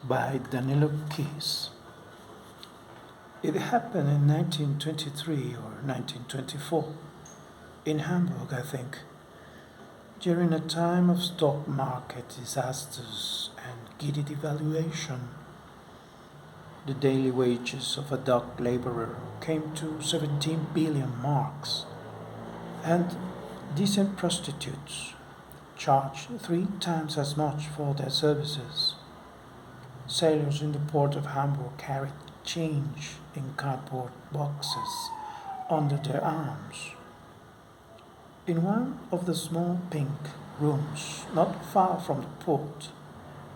by Danilo Kîs. It happened in 1923 or 1924, in Hamburg, I think, during a time of stock market disasters and giddy devaluation. The daily wages of a dock laborer came to 17 billion marks, and decent prostitutes charged 3 times as much for their services. Sailors in the port of Hamburg carried change in cardboard boxes under their arms. In one of the small pink rooms not far from the port,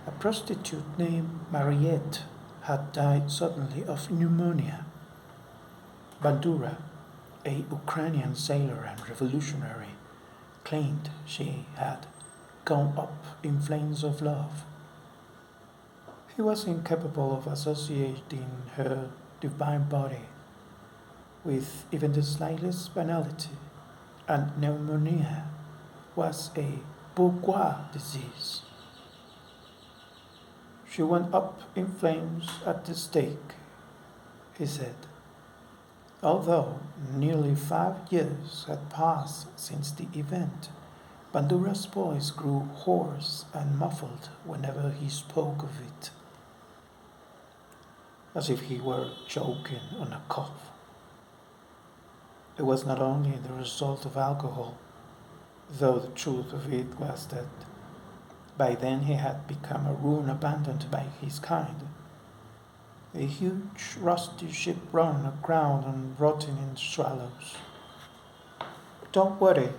a prostitute named Mariette had died suddenly of pneumonia. Bandura, a Ukrainian sailor and revolutionary, claimed she had gone up in flames of love. He was incapable of associating her divine body with even the slightest banality, and pneumonia was a bourgeois disease. She went up in flames at the stake, he said. Although nearly 5 years had passed since the event, Bandura's voice grew hoarse and muffled whenever he spoke of it, as if he were choking on a cough. It was not only the result of alcohol, though the truth of it was that by then he had become a ruin abandoned by his kind. A huge rusty ship run aground and rotting in shallows. Don't worry,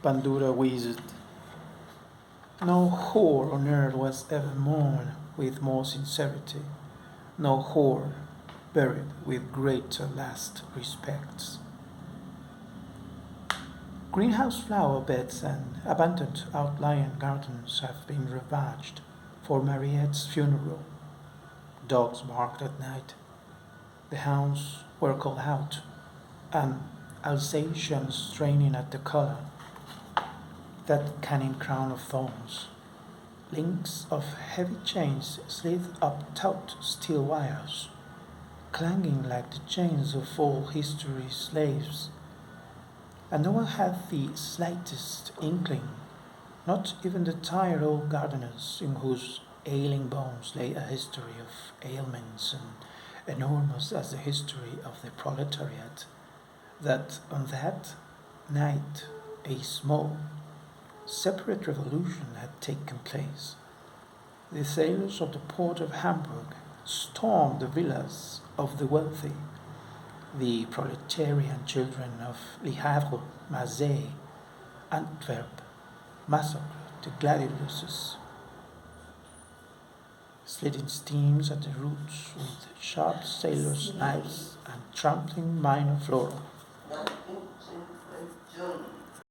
Bandura wheezed. No whore on earth was ever mourned with more sincerity, no whore buried with greater last respects. Greenhouse flower beds and abandoned outlying gardens have been ravaged for Mariette's funeral. Dogs barked at night. The hounds were called out, and Alsatians straining at the collar. That canning crown of thorns. Links of heavy chains slid up taut steel wires, clanging like the chains of all history's slaves. And no one had the slightest inkling, not even the tired old gardeners in whose ailing bones lay a history of ailments and enormous as the history of the proletariat, that on that night a small, separate revolution had taken place. The sailors of the port of Hamburg stormed the villas of the wealthy. The proletarian children of Le Havre, Marseille, Antwerp massacred the gladioluses, slitting steams at the roots with sharp sailors' knives and trampling minor flora.